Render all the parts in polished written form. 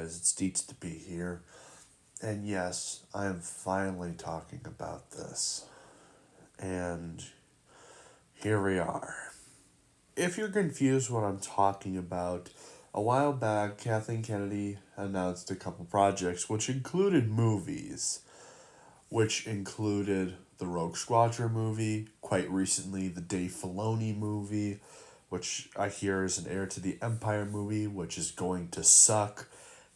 guys, it's Deets to be here. And yes, I am finally talking about this. And here we are. If you're confused what I'm talking about, a while back, Kathleen Kennedy announced a couple projects which included movies, which included the Rogue Squadron movie, quite recently the Dave Filoni movie, which I hear is an Heir to the Empire movie, which is going to suck.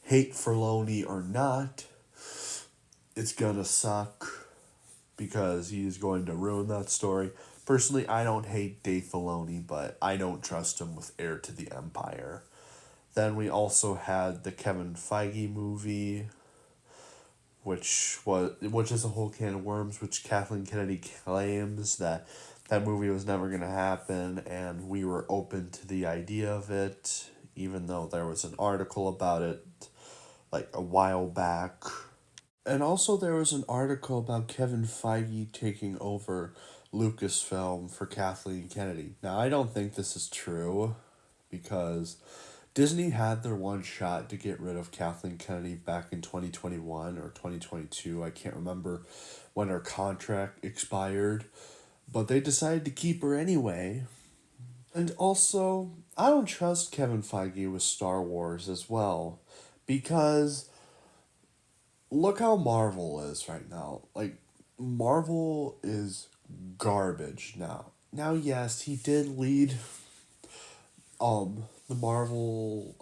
Hate Filoni or not, it's gonna suck because he's going to ruin that story. Personally, I don't hate Dave Filoni, but I don't trust him with Heir to the Empire. Then we also had the Kevin Feige movie, which is a whole can of worms, which Kathleen Kennedy claims that movie was never going to happen, and we were open to the idea of it, even though there was an article about it like a while back. And also there was an article about Kevin Feige taking over Lucasfilm for Kathleen Kennedy. Now, I don't think this is true because Disney had their one shot to get rid of Kathleen Kennedy back in 2021 or 2022. I can't remember when her contract expired, but they decided to keep her anyway. And also, I don't trust Kevin Feige with Star Wars as well because look how Marvel is right now. Like, Marvel is garbage now. Now, yes, he did lead the Marvel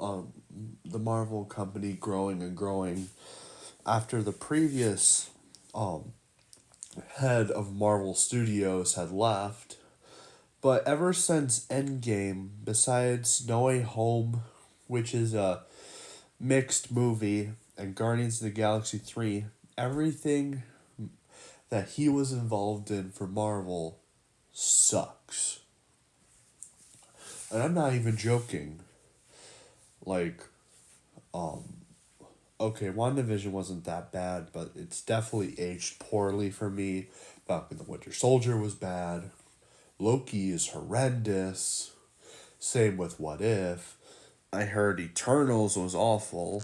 company growing and growing after the previous head of Marvel Studios had left. But ever since Endgame, besides No Way Home, which is a mixed movie, and Guardians of the Galaxy 3, everything that he was involved in for Marvel sucks. And I'm not even joking. Like, okay, WandaVision wasn't that bad, but it's definitely aged poorly for me. Falcon the Winter Soldier was bad. Loki is horrendous. Same with What If. I heard Eternals was awful.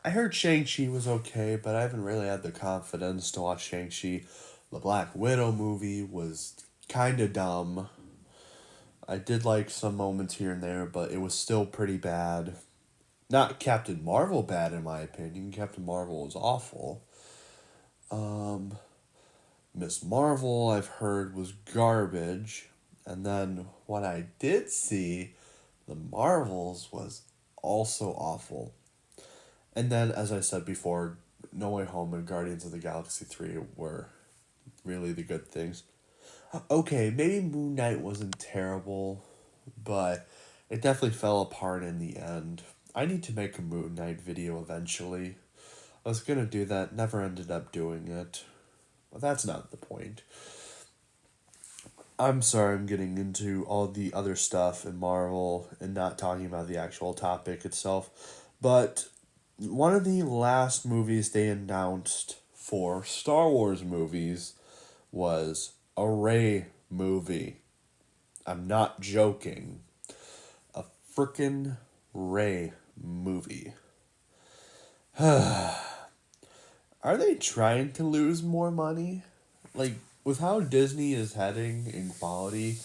I heard Shang-Chi was okay, but I haven't really had the confidence to watch Shang-Chi. The Black Widow movie was kinda dumb. I did like some moments here and there, but it was still pretty bad. Not Captain Marvel bad, in my opinion. Captain Marvel was awful. Miss Marvel, I've heard, was garbage. And then what I did see, the Marvels, was also awful. And then, as I said before, No Way Home and Guardians of the Galaxy 3 were really the good things. Okay, maybe Moon Knight wasn't terrible, but it definitely fell apart in the end. I need to make a Moon Knight video eventually. I was gonna do that, never ended up doing it. But that's not the point. I'm sorry I'm getting into all the other stuff in Marvel and not talking about the actual topic itself. But one of the last movies they announced for Star Wars movies was a Rey movie. I'm not joking. A frickin' Rey movie. Are they trying to lose more money? Like, with how Disney is heading in quality,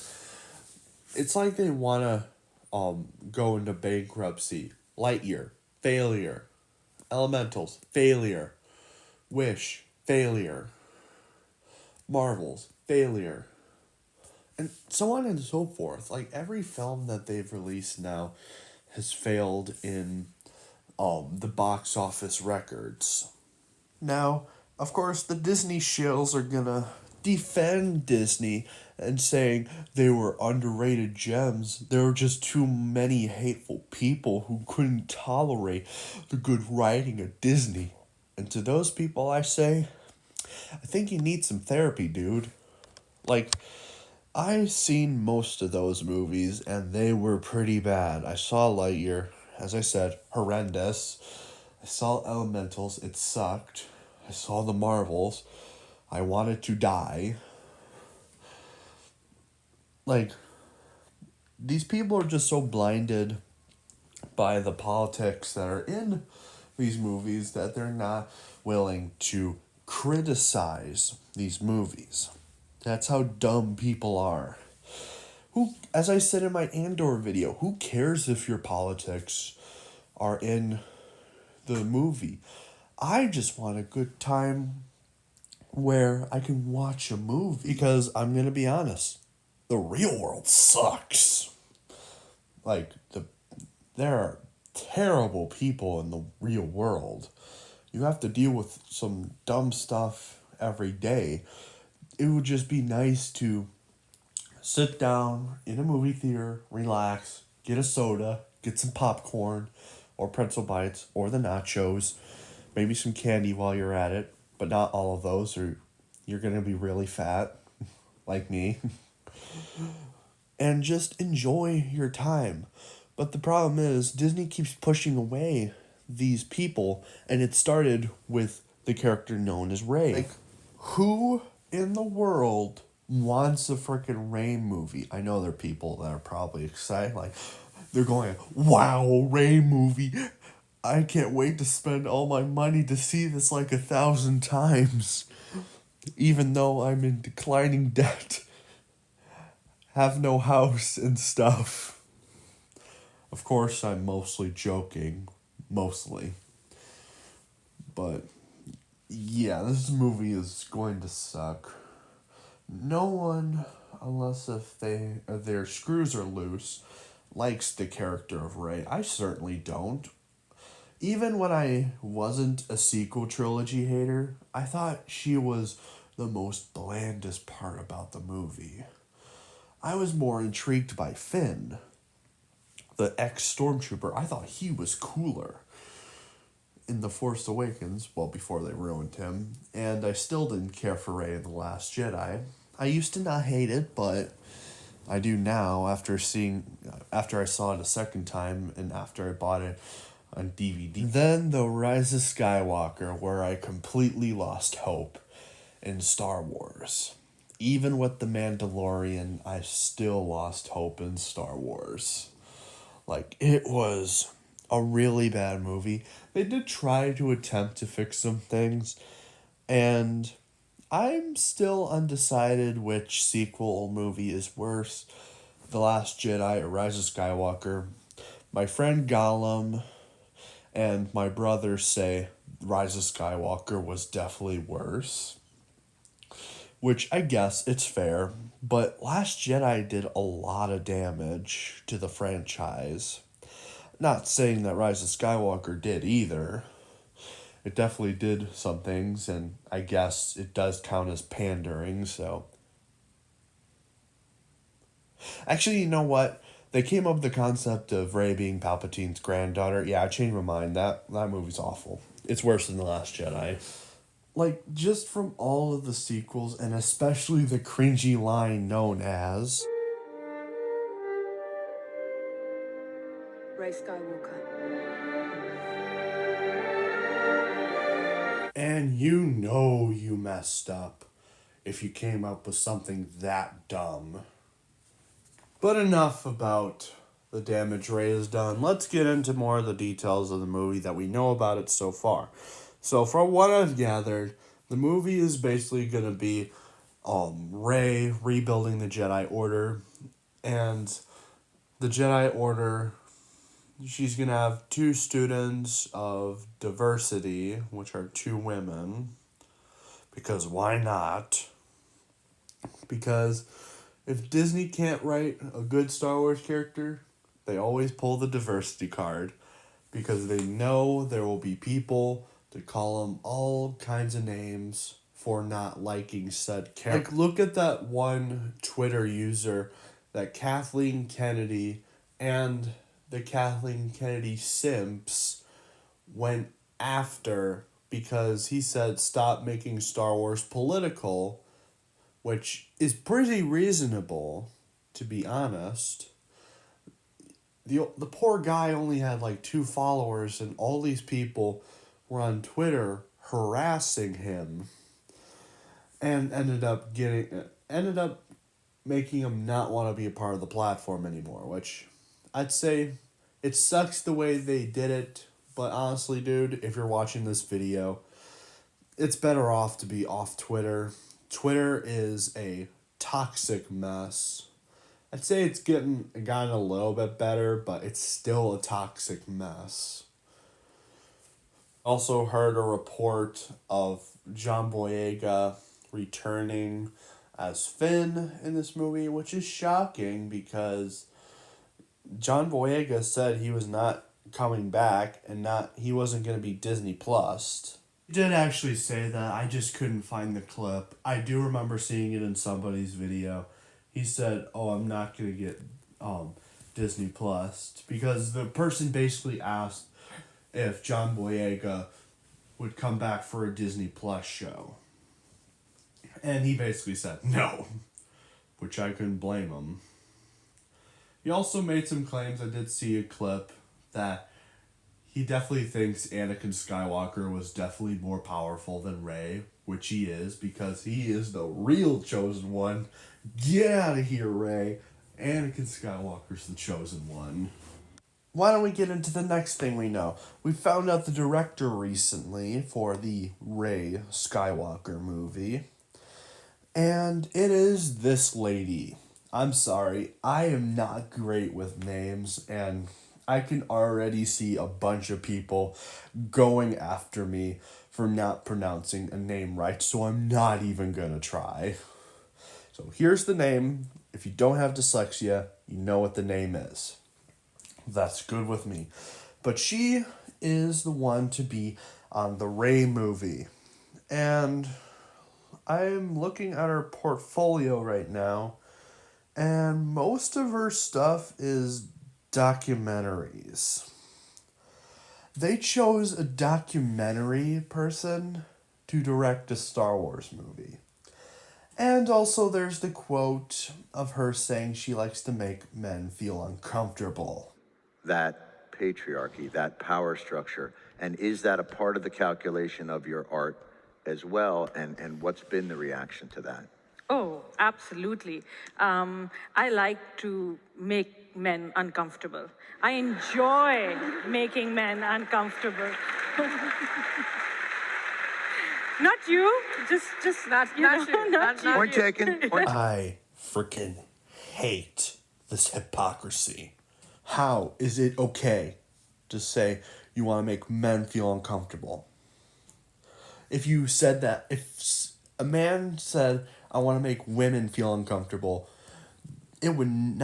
it's like they want to go into bankruptcy. Lightyear, failure. Elementals, failure. Wish, failure. Marvels, failure. And so on and so forth. Like, every film that they've released now has failed in the box office records. Now, of course, the Disney shills are gonna defend Disney and saying they were underrated gems. There were just too many hateful people who couldn't tolerate the good writing of Disney. And to those people, I say, I think you need some therapy, dude. Like, I seen most of those movies and they were pretty bad. I saw Lightyear, as I said, horrendous. I saw Elementals, it sucked. I saw the Marvels, I wanted to die. Like, these people are just so blinded by the politics that are in these movies that they're not willing to criticize these movies. That's how dumb people are. Who, as I said in my Andor video, who cares if your politics are in the movie? I just want a good time where I can watch a movie. Because I'm going to be honest, the real world sucks. Like, there are terrible people in the real world. You have to deal with some dumb stuff every day. It would just be nice to sit down in a movie theater, relax, get a soda, get some popcorn or pretzel bites or the nachos, maybe some candy while you're at it, but not all of those or you're going to be really fat like me. And just enjoy your time. But the problem is Disney keeps pushing away these people, and it started with the character known as Rey. Like, who in the world wants a freaking Rey movie? I know there are people that are probably excited, like, they're going, wow, Rey movie. I can't wait to spend all my money to see this like 1,000 times. Even though I'm in declining debt, have no house and stuff. Of course, I'm mostly joking. Mostly. But, yeah, this movie is going to suck. No one, unless if their screws are loose, likes the character of Rey. I certainly don't. Even when I wasn't a sequel trilogy hater, I thought she was the most blandest part about the movie. I was more intrigued by Finn, the ex-stormtrooper. I thought he was cooler in The Force Awakens, well, before they ruined him, and I still didn't care for Rey in The Last Jedi. I used to not hate it, but I do now after I saw it a second time and after I bought it on DVD. Then The Rise of Skywalker, where I completely lost hope in Star Wars. Even with The Mandalorian, I still lost hope in Star Wars. Like, it was a really bad movie. They did try to attempt to fix some things, and I'm still undecided which sequel movie is worse. The Last Jedi or Rise of Skywalker. My friend Gollum and my brother say Rise of Skywalker was definitely worse. Which I guess it's fair, but Last Jedi did a lot of damage to the franchise. Not saying that Rise of Skywalker did either. It definitely did some things, and I guess it does count as pandering, so. Actually, you know what? They came up with the concept of Rey being Palpatine's granddaughter. Yeah, I changed my mind. That movie's awful. It's worse than The Last Jedi. Like, just from all of the sequels, and especially the cringy line known as Rey Skywalker. And you know you messed up if you came up with something that dumb. But enough about the damage Rey has done. Let's get into more of the details of the movie that we know about it so far. So from what I've gathered, the movie is basically going to be Rey rebuilding the Jedi Order, and the Jedi Order, she's going to have 2 students of diversity, which are 2 women, because why not? Because if Disney can't write a good Star Wars character, they always pull the diversity card, because they know there will be people to call them all kinds of names for not liking said character. Like, look at that one Twitter user that Kathleen Kennedy and the Kathleen Kennedy simps went after because he said stop making Star Wars political, which is pretty reasonable, to be honest. The poor guy only had like 2 followers, and all these people were on Twitter harassing him, and ended up making him not want to be a part of the platform anymore, which I'd say it sucks the way they did it, But honestly, dude, if you're watching this video, it's better off to be off Twitter. Twitter is a toxic mess. I'd say it's gotten a little bit better, but it's still a toxic mess. Also heard a report of John Boyega returning as Finn in this movie, which is shocking because John Boyega said he was not coming back and he wasn't going to be Disney Plus. He did actually say that. I just couldn't find the clip. I do remember seeing it in somebody's video. He said, "Oh, I'm not going to get Disney Plus," because the person basically asked if John Boyega would come back for a Disney Plus show. And he basically said no, which I couldn't blame him. He also made some claims. I did see a clip that he definitely thinks Anakin Skywalker was definitely more powerful than Rey, which he is, because he is the real chosen one. Get out of here, Rey. Anakin Skywalker's the chosen one. Why don't we get into the next thing we know? We found out the director recently for the Rey Skywalker movie. And it is this lady. I'm sorry, I am not great with names, and I can already see a bunch of people going after me for not pronouncing a name right, so I'm not even gonna try. So here's the name. If you don't have dyslexia, you know what the name is. That's good with me. But she is the one to be on the Rey movie. And I'm looking at her portfolio right now, and most of her stuff is documentaries. They chose a documentary person to direct a Star Wars movie. And also there's the quote of her saying she likes to make men feel uncomfortable. That patriarchy, that power structure, and is that a part of the calculation of your art as well, and what's been the reaction to that? Oh, absolutely. I like to make men uncomfortable. I enjoy making men uncomfortable. Not you, just not you. Not you. Point taken. I freaking hate this hypocrisy. How is it okay to say you want to make men feel uncomfortable? If you said that, if a man said, I want to make women feel uncomfortable, it wouldn't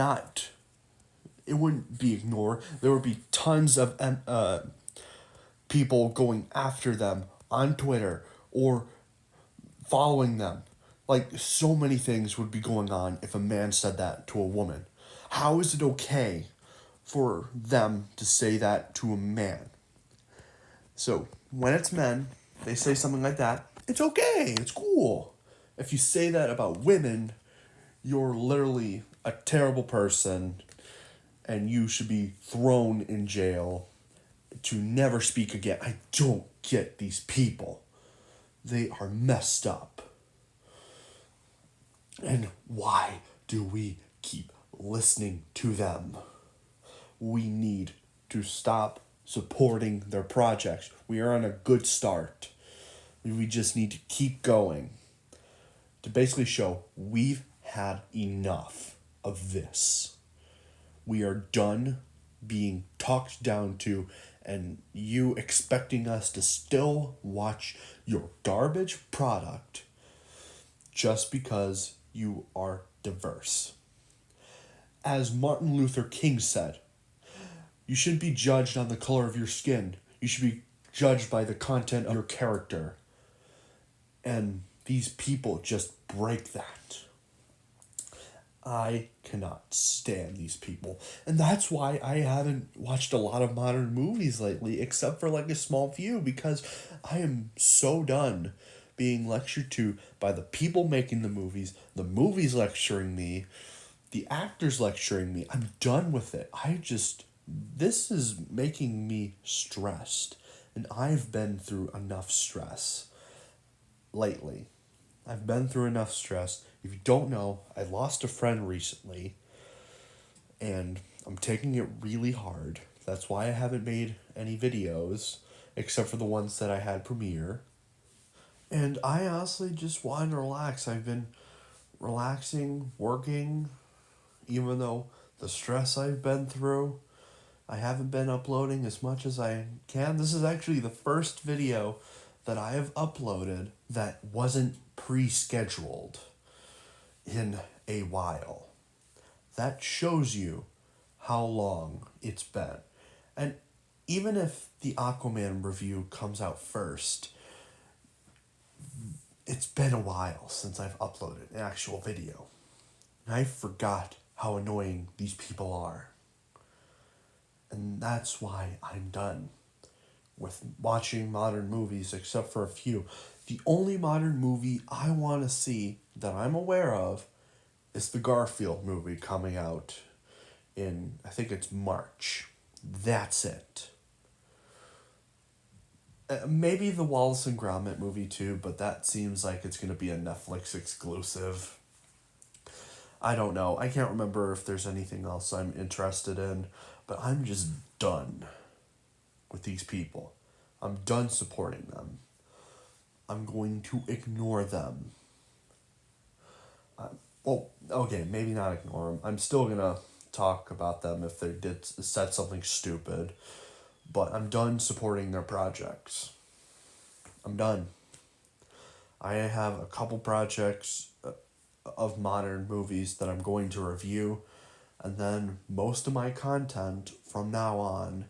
be ignored. There would be tons of people going after them on Twitter or following them. Like, so many things would be going on if a man said that to a woman. How is it okay for them to say that to a man? So, when it's men, they say something like that, it's okay, it's cool. If you say that about women, you're literally a terrible person and you should be thrown in jail to never speak again. I don't get these people. They are messed up. And why do we keep listening to them? We need to stop supporting their projects. We are on a good start. We just need to keep going to basically show we've had enough of this. We are done being talked down to and you expecting us to still watch your garbage product just because you are diverse. As Martin Luther King said, you shouldn't be judged on the color of your skin. You should be judged by the content of your character. And these people just break that. I cannot stand these people. And that's why I haven't watched a lot of modern movies lately, except for like a small few, because I am so done being lectured to by the people making the movies lecturing me, the actors lecturing me. I'm done with it. This is making me stressed. And I've been through enough stress lately. I've been through enough stress. If you don't know, I lost a friend recently. And I'm taking it really hard. That's why I haven't made any videos, except for the ones that I had premiere. And I honestly just want to relax. I've been relaxing, working, even though the stress I've been through. I haven't been uploading as much as I can. This is actually the first video that I have uploaded that wasn't pre-scheduled in a while. That shows you how long it's been. And even if the Aquaman review comes out first, it's been a while since I've uploaded an actual video. And I forgot how annoying these people are. And that's why I'm done with watching modern movies, except for a few. The only modern movie I want to see that I'm aware of is the Garfield movie coming out in, I think it's March. That's it. Maybe the Wallace and Gromit movie too, but that seems like it's going to be a Netflix exclusive. I don't know. I can't remember if there's anything else I'm interested in, but I'm just done with these people. I'm done supporting them. I'm going to ignore them. Well, okay, maybe not ignore them. I'm still going to talk about them if they said something stupid, but I'm done supporting their projects. I'm done. I have a couple projects of modern movies that I'm going to review, and then most of my content from now on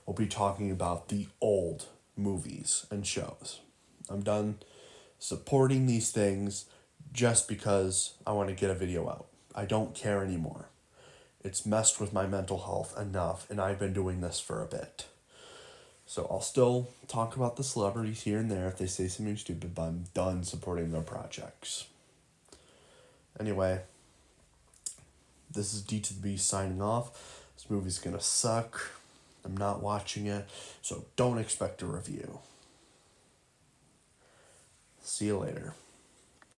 will be talking about the old movies and shows. I'm done supporting these things just because I want to get a video out. I don't care anymore. It's messed with my mental health enough, and I've been doing this for a bit. So I'll still talk about the celebrities here and there if they say something stupid, but I'm done supporting their projects. Anyway, this is D to the B signing off. This movie's gonna suck. I'm not watching it, so don't expect a review. See you later.